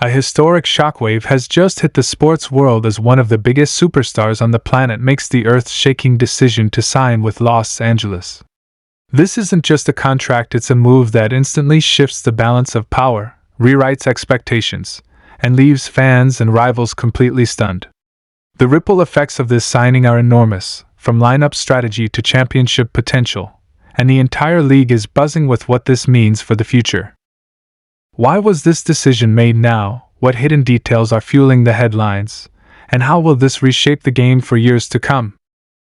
A historic shockwave has just hit the sports world as one of the biggest superstars on the planet makes the earth-shaking decision to sign with Los Angeles. This isn't just a contract, it's a move that instantly shifts the balance of power, rewrites expectations, and leaves fans and rivals completely stunned. The ripple effects of this signing are enormous, from lineup strategy to championship potential, and the entire league is buzzing with what this means for the future. Why was this decision made now? What hidden details are fueling the headlines? And how will this reshape the game for years to come?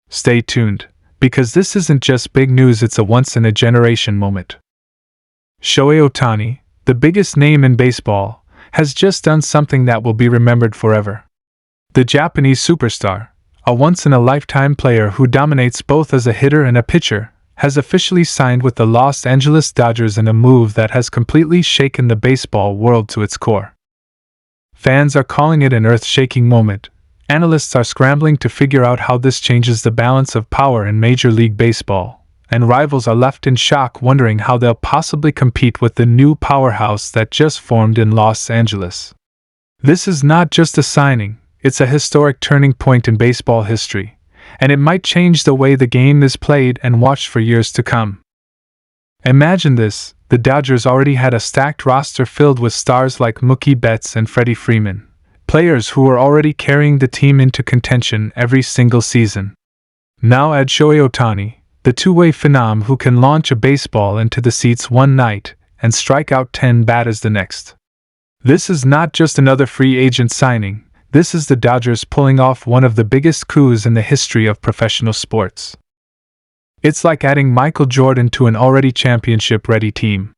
Stay tuned, because this isn't just big news, it's a once-in-a-generation moment. Shohei Ohtani, the biggest name in baseball, has just done something that will be remembered forever. The Japanese superstar, a once-in-a-lifetime player who dominates both as a hitter and a pitcher, has officially signed with the Los Angeles Dodgers in a move that has completely shaken the baseball world to its core. Fans are calling it an earth-shaking moment. Analysts are scrambling to figure out how this changes the balance of power in Major League Baseball, and rivals are left in shock wondering how they'll possibly compete with the new powerhouse that just formed in Los Angeles. This is not just a signing, it's a historic turning point in baseball history, and it might change the way the game is played and watched for years to come. Imagine this, the Dodgers already had a stacked roster filled with stars like Mookie Betts and Freddie Freeman, players who were already carrying the team into contention every single season. Now add Shohei Ohtani, the two-way phenom who can launch a baseball into the seats one night and strike out 10 batters the next. This is not just another free agent signing. This is the Dodgers pulling off one of the biggest coups in the history of professional sports. It's like adding Michael Jordan to an already championship-ready team.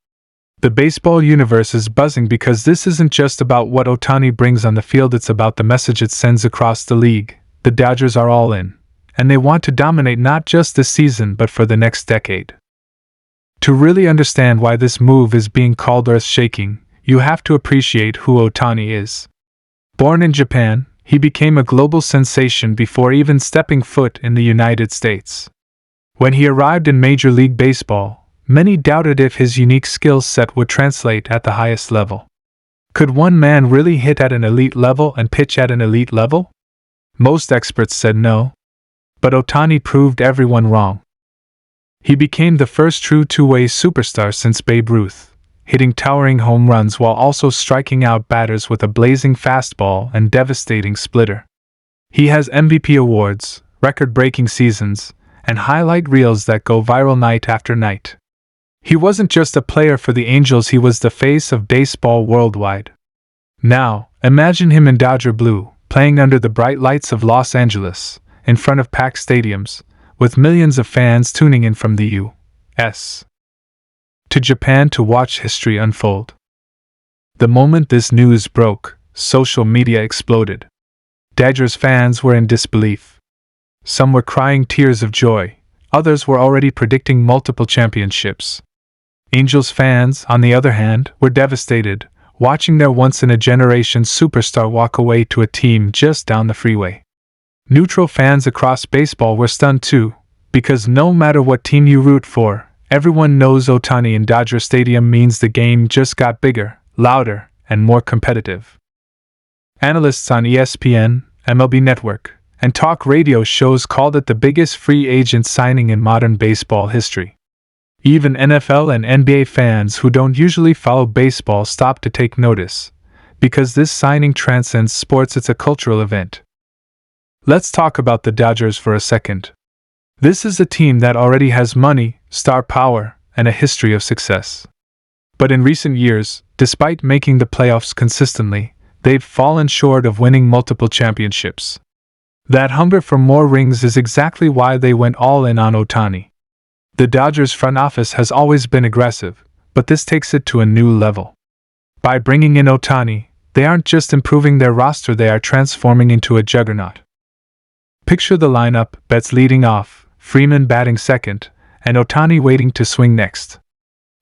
The baseball universe is buzzing because this isn't just about what Ohtani brings on the field, it's about the message it sends across the league. The Dodgers are all in, and they want to dominate not just this season but for the next decade. To really understand why this move is being called earth-shaking, you have to appreciate who Ohtani is. Born in Japan, he became a global sensation before even stepping foot in the United States. When he arrived in Major League Baseball, many doubted if his unique skill set would translate at the highest level. Could one man really hit at an elite level and pitch at an elite level? Most experts said no. But Ohtani proved everyone wrong. He became the first true two-way superstar since Babe Ruth, hitting towering home runs while also striking out batters with a blazing fastball and devastating splitter. He has MVP awards, record-breaking seasons, and highlight reels that go viral night after night. He wasn't just a player for the Angels, he was the face of baseball worldwide. Now, imagine him in Dodger blue, playing under the bright lights of Los Angeles, in front of packed stadiums, with millions of fans tuning in from the U.S. to Japan to watch history unfold. The moment this news broke, social media exploded. Dodgers fans were in disbelief. Some were crying tears of joy, others were already predicting multiple championships. Angels fans, on the other hand, were devastated, watching their once-in-a-generation superstar walk away to a team just down the freeway. Neutral fans across baseball were stunned too, because no matter what team you root for, everyone knows Ohtani in Dodger Stadium means the game just got bigger, louder, and more competitive. Analysts on ESPN, MLB Network, and talk radio shows called it the biggest free agent signing in modern baseball history. Even NFL and NBA fans who don't usually follow baseball stopped to take notice, because this signing transcends sports, it's a cultural event. Let's talk about the Dodgers for a second. This is a team that already has money, star power, and a history of success. But in recent years, despite making the playoffs consistently, they've fallen short of winning multiple championships. That hunger for more rings is exactly why they went all in on Ohtani. The Dodgers front office has always been aggressive, but this takes it to a new level. By bringing in Ohtani, they aren't just improving their roster, they are transforming into a juggernaut. Picture the lineup: Betts leading off, Freeman batting second, and Ohtani waiting to swing next.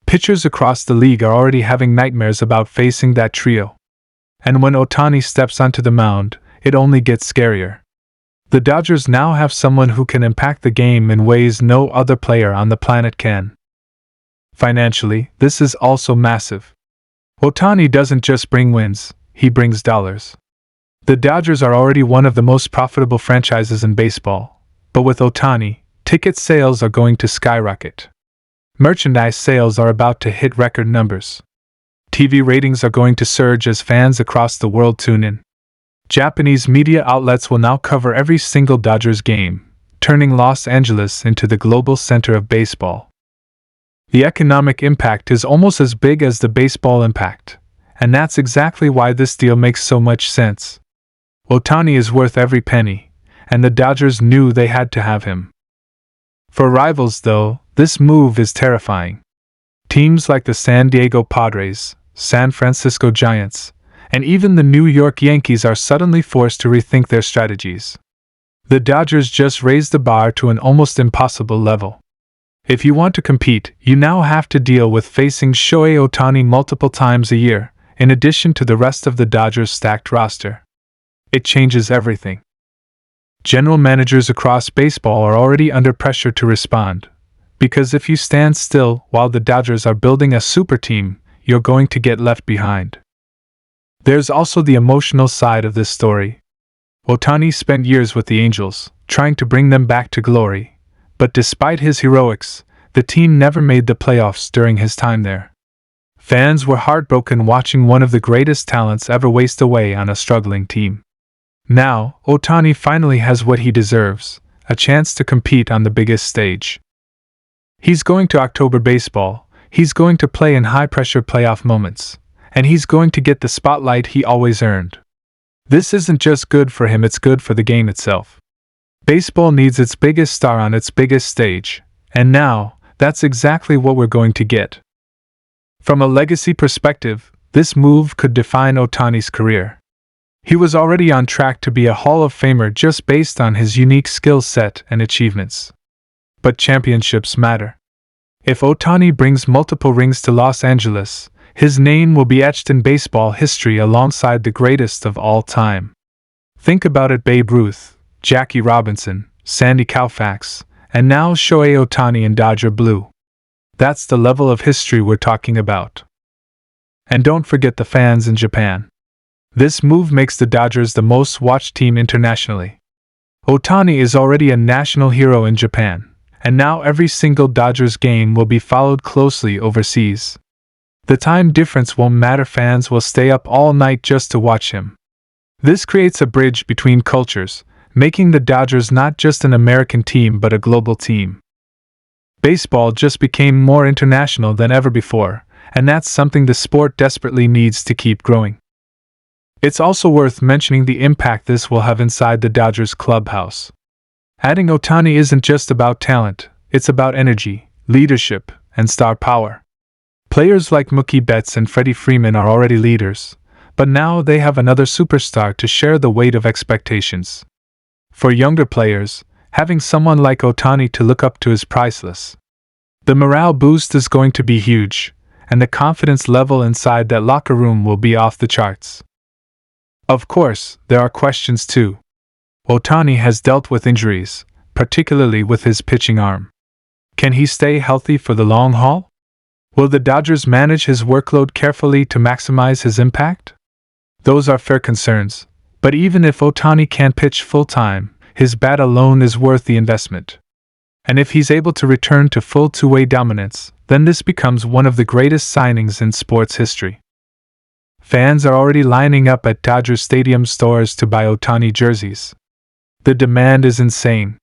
Pitchers across the league are already having nightmares about facing that trio. And when Ohtani steps onto the mound, it only gets scarier. The Dodgers now have someone who can impact the game in ways no other player on the planet can. Financially, this is also massive. Ohtani doesn't just bring wins, he brings dollars. The Dodgers are already one of the most profitable franchises in baseball, but with Ohtani, ticket sales are going to skyrocket. Merchandise sales are about to hit record numbers. TV ratings are going to surge as fans across the world tune in. Japanese media outlets will now cover every single Dodgers game, turning Los Angeles into the global center of baseball. The economic impact is almost as big as the baseball impact, and that's exactly why this deal makes so much sense. Ohtani is worth every penny, and the Dodgers knew they had to have him. For rivals, though, this move is terrifying. Teams like the San Diego Padres, San Francisco Giants, and even the New York Yankees are suddenly forced to rethink their strategies. The Dodgers just raised the bar to an almost impossible level. If you want to compete, you now have to deal with facing Shohei Ohtani multiple times a year, in addition to the rest of the Dodgers' stacked roster. It changes everything. General managers across baseball are already under pressure to respond, because if you stand still while the Dodgers are building a super team, you're going to get left behind. There's also the emotional side of this story. Ohtani spent years with the Angels, trying to bring them back to glory, but despite his heroics, the team never made the playoffs during his time there. Fans were heartbroken watching one of the greatest talents ever waste away on a struggling team. Now, Ohtani finally has what he deserves, a chance to compete on the biggest stage. He's going to October baseball, he's going to play in high-pressure playoff moments, and he's going to get the spotlight he always earned. This isn't just good for him, it's good for the game itself. Baseball needs its biggest star on its biggest stage, and now, that's exactly what we're going to get. From a legacy perspective, this move could define Ohtani's career. He was already on track to be a Hall of Famer just based on his unique skill set and achievements. But championships matter. If Ohtani brings multiple rings to Los Angeles, his name will be etched in baseball history alongside the greatest of all time. Think about it: Babe Ruth, Jackie Robinson, Sandy Koufax, and now Shohei Ohtani in Dodger blue. That's the level of history we're talking about. And don't forget the fans in Japan. This move makes the Dodgers the most watched team internationally. Ohtani is already a national hero in Japan, and now every single Dodgers game will be followed closely overseas. The time difference won't matter, fans will stay up all night just to watch him. This creates a bridge between cultures, making the Dodgers not just an American team but a global team. Baseball just became more international than ever before, and that's something the sport desperately needs to keep growing. It's also worth mentioning the impact this will have inside the Dodgers clubhouse. Adding Ohtani isn't just about talent, it's about energy, leadership, and star power. Players like Mookie Betts and Freddie Freeman are already leaders, but now they have another superstar to share the weight of expectations. For younger players, having someone like Ohtani to look up to is priceless. The morale boost is going to be huge, and the confidence level inside that locker room will be off the charts. Of course, there are questions too. Ohtani has dealt with injuries, particularly with his pitching arm. Can he stay healthy for the long haul? Will the Dodgers manage his workload carefully to maximize his impact? Those are fair concerns, but even if Ohtani can't pitch full-time, his bat alone is worth the investment. And if he's able to return to full two-way dominance, then this becomes one of the greatest signings in sports history. Fans are already lining up at Dodger Stadium stores to buy Ohtani jerseys. The demand is insane.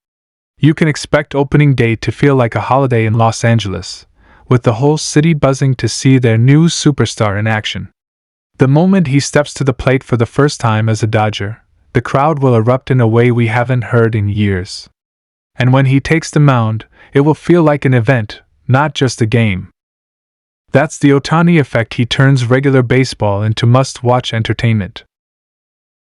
You can expect opening day to feel like a holiday in Los Angeles, with the whole city buzzing to see their new superstar in action. The moment he steps to the plate for the first time as a Dodger, the crowd will erupt in a way we haven't heard in years. And when he takes the mound, it will feel like an event, not just a game. That's the Ohtani effect. He turns regular baseball into must-watch entertainment.